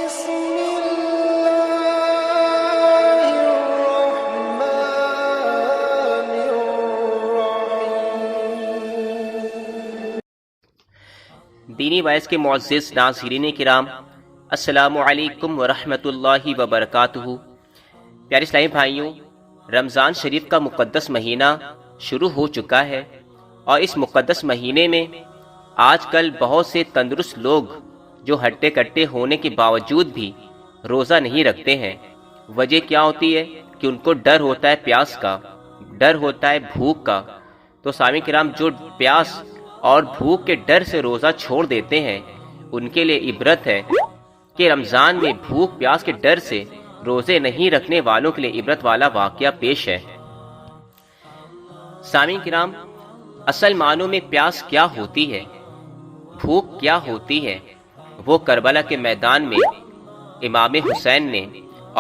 بسم الله الرحمن الرحيم۔ دینی وائس کے معزز ناظرین کرام، السلام علیکم ورحمۃ اللہ وبرکاتہ۔ پیارے اسلامی بھائیوں، رمضان شریف کا مقدس مہینہ شروع ہو چکا ہے، اور اس مقدس مہینے میں آج کل بہت سے تندرست لوگ جو ہٹے کٹے ہونے کے باوجود بھی روزہ نہیں رکھتے ہیں۔ وجہ کیا ہوتی ہے کہ ان کو ڈر ہوتا ہے پیاس کا، ڈر ہوتا ہے بھوک کا۔ تو سامعین کرام، جو پیاس اور بھوک کے ڈر سے روزہ چھوڑ دیتے ہیں، ان کے لیے عبرت ہے کہ رمضان میں بھوک پیاس کے ڈر سے روزے نہیں رکھنے والوں کے لیے عبرت والا واقعہ پیش ہے۔ سامعین کرام، اصل معنوں میں پیاس کیا ہوتی ہے، بھوک کیا ہوتی ہے، وہ کربلا کے میدان میں امام حسین نے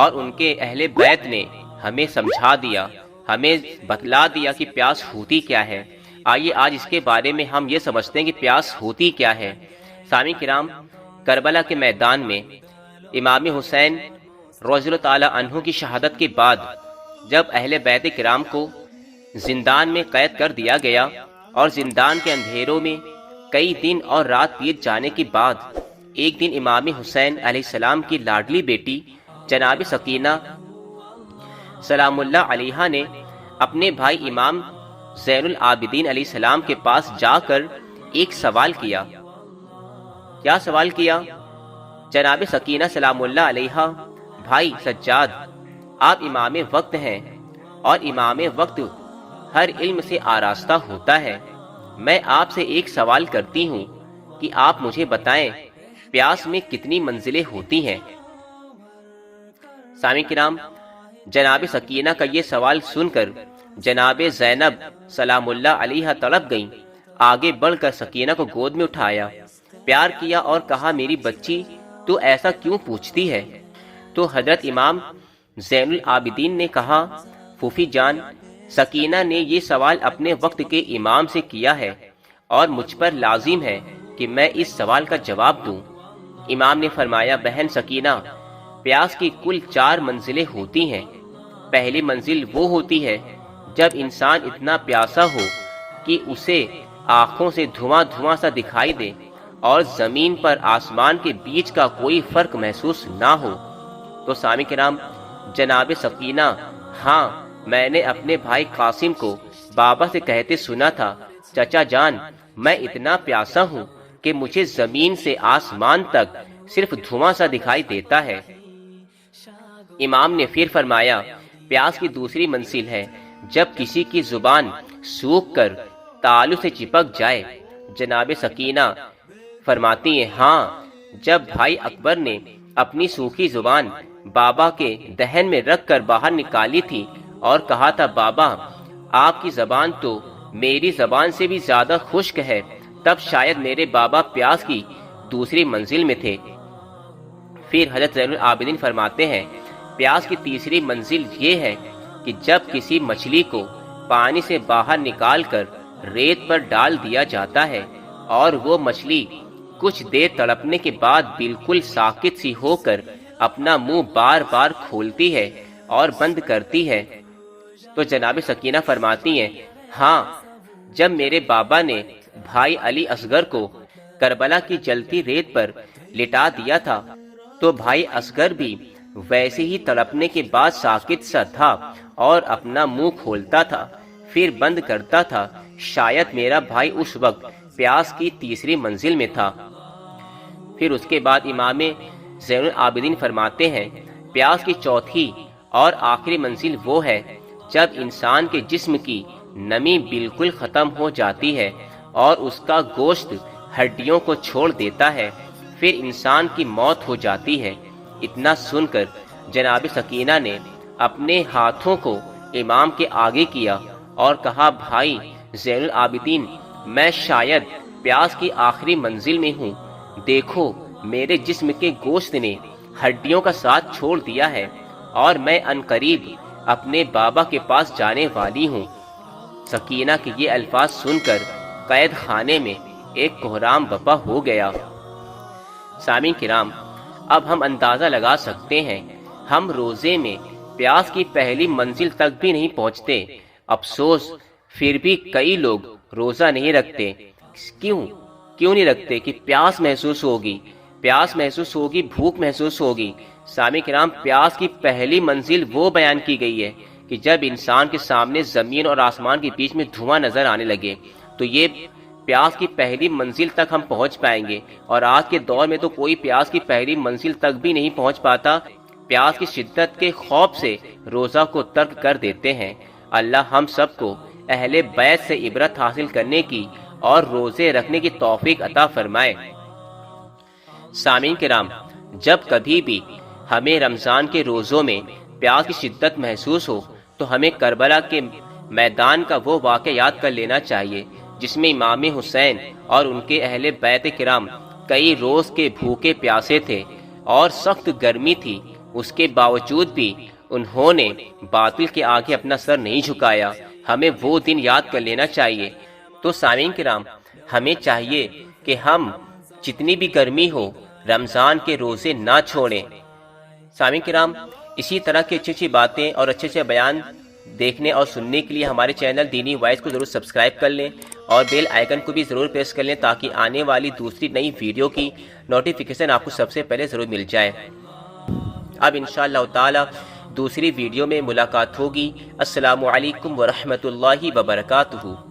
اور ان کے اہل بیت نے ہمیں سمجھا دیا، ہمیں بتلا دیا کہ پیاس ہوتی کیا ہے۔ آئیے آج اس کے بارے میں ہم یہ سمجھتے ہیں کہ پیاس ہوتی کیا ہے۔ سامعین کرام، کربلا کے میدان میں امام حسین رضی اللہ تعالی عنہ کی شہادت کے بعد جب اہل بیت کرام کو زندان میں قید کر دیا گیا اور زندان کے اندھیروں میں کئی دن اور رات بیت جانے کے بعد ایک دن امام حسین علیہ السلام کی لاڈلی بیٹی جناب سکینہ سلام اللہ علیہا نے اپنے بھائی امام زین العابدین علیہ السلام کے پاس جا کر ایک سوال کیا۔ کیا سوال کیا؟ جناب سکینہ سلام اللہ علیہا، بھائی سجاد، آپ امام وقت ہیں اور امام وقت ہر علم سے آراستہ ہوتا ہے۔ میں آپ سے ایک سوال کرتی ہوں کہ آپ مجھے بتائیں پیاس میں کتنی منزلیں ہوتی ہیں؟ سامعین کرام، جناب سکینہ کا یہ سوال سن کر جناب زینب سلام اللہ علیہا تڑپ گئیں۔ آگے بڑھ کر سکینہ کو گود میں اٹھایا، پیار کیا اور کہا، میری بچی تو ایسا کیوں پوچھتی ہے؟ تو حضرت امام زین العابدین نے کہا، پھوپھی جان، سکینہ نے یہ سوال اپنے وقت کے امام سے کیا ہے اور مجھ پر لازم ہے کہ میں اس سوال کا جواب دوں۔ امام نے فرمایا، بہن سکینہ، پیاس کی کل 4 منزلیں ہوتی ہیں۔ پہلی منزل وہ ہوتی ہے جب انسان اتنا پیاسا ہو کہ اسے آنکھوں سے دھواں دھواں سا دکھائی دے اور زمین پر آسمان کے بیچ کا کوئی فرق محسوس نہ ہو۔ تو سامعین کرام، جناب سکینہ، ہاں، میں نے اپنے بھائی قاسم کو بابا سے کہتے سنا تھا، چچا جان، میں اتنا پیاسا ہوں کہ مجھے زمین سے آسمان تک صرف دھواں سا دکھائی دیتا ہے۔ امام نے پھر فرمایا، پیاس کی دوسری منزل ہے جب کسی کی زبان سوکھ کر تالو سے چپک جائے۔ جناب سکینہ فرماتی ہیں، ہاں، جب بھائی اکبر نے اپنی سوکھی زبان بابا کے دہن میں رکھ کر باہر نکالی تھی اور کہا تھا، بابا، آپ کی زبان تو میری زبان سے بھی زیادہ خشک ہے، تب شاید میرے بابا پیاس کی دوسری منزل میں تھے۔ پھر حضرت زین العابدین فرماتے ہیں، پیاس کی تیسری منزل یہ ہے کہ جب کسی مچھلی کو پانی سے باہر نکال کر ریت پر ڈال دیا جاتا ہے اور وہ مچھلی کچھ دیر تڑپنے کے بعد بالکل ساکت سی ہو کر اپنا منہ بار بار کھولتی ہے اور بند کرتی ہے۔ تو جناب سکینہ فرماتی ہیں، ہاں، جب میرے بابا نے بھائی علی اصغر کو کربلا کی جلتی ریت پر لٹا دیا تھا تو بھائی اصغر بھی ویسے ہی تڑپنے کے بعد ساکت سا تھا اور اپنا منہ کھولتا تھا، پھر بند کرتا تھا۔ شاید میرا بھائی اس وقت پیاس کی تیسری منزل میں تھا۔ پھر اس کے بعد امام زین العابدین فرماتے ہیں، پیاس کی چوتھی اور آخری منزل وہ ہے جب انسان کے جسم کی نمی بالکل ختم ہو جاتی ہے اور اس کا گوشت ہڈیوں کو چھوڑ دیتا ہے، پھر انسان کی موت ہو جاتی ہے۔ اتنا سن کر جناب سکینہ نے اپنے ہاتھوں کو امام کے آگے کیا اور کہا، بھائی زین العابدین، میں شاید پیاس کی آخری منزل میں ہوں، دیکھو میرے جسم کے گوشت نے ہڈیوں کا ساتھ چھوڑ دیا ہے اور میں عنقریب اپنے بابا کے پاس جانے والی ہوں۔ سکینہ کے یہ الفاظ سن کر قید خانے میں ایک کوہرام بپا ہو گیا۔ سامعین کرام، اب ہم اندازہ لگا سکتے ہیں ہم روزے میں پیاس کی پہلی منزل تک بھی نہیں پہنچتے۔ افسوس، پھر بھی کئی لوگ روزہ نہیں رکھتے۔ کیوں نہیں رکھتے؟ کہ پیاس محسوس ہوگی، بھوک محسوس ہوگی۔ سامعین کرام، پیاس کی پہلی منزل وہ بیان کی گئی ہے کہ جب انسان کے سامنے زمین اور آسمان کے بیچ میں دھواں نظر آنے لگے تو یہ پیاس کی پہلی منزل تک ہم پہنچ پائیں گے، اور آج کے دور میں تو کوئی پیاس کی پہلی منزل تک بھی نہیں پہنچ پاتا۔ پیاس کی شدت کے خوف سے روزہ کو ترک کر دیتے ہیں۔ اللہ ہم سب کو اہل بیت سے عبرت حاصل کرنے کی اور روزے رکھنے کی توفیق عطا فرمائے۔ سامعین کرام، جب کبھی بھی ہمیں رمضان کے روزوں میں پیاس کی شدت محسوس ہو تو ہمیں کربلا کے میدان کا وہ واقعہ یاد کر لینا چاہیے جس میں امام حسین اور ان کے اہل بیت کرام کئی روز کے بھوکے پیاسے تھے اور سخت گرمی تھی، اس کے باوجود بھی انہوں نے باطل کے آگے اپنا سر نہیں جھکایا۔ ہمیں وہ دن یاد کر لینا چاہیے۔ تو سامعین کرام، ہمیں چاہیے کہ ہم جتنی بھی گرمی ہو رمضان کے روزے نہ چھوڑیں۔ سامعین کرام، اسی طرح کی اچھی باتیں اور اچھے بیان دیکھنے اور سننے کے لیے ہمارے چینل دینی وائس کو ضرور سبسکرائب کر لیں اور بیل آئیکن کو بھی ضرور پریس کر لیں تاکہ آنے والی دوسری نئی ویڈیو کی نوٹیفیکیشن آپ کو سب سے پہلے ضرور مل جائے۔ اب انشاءاللہ تعالی دوسری ویڈیو میں ملاقات ہوگی۔ السلام علیکم ورحمۃ اللہ وبرکاتہ۔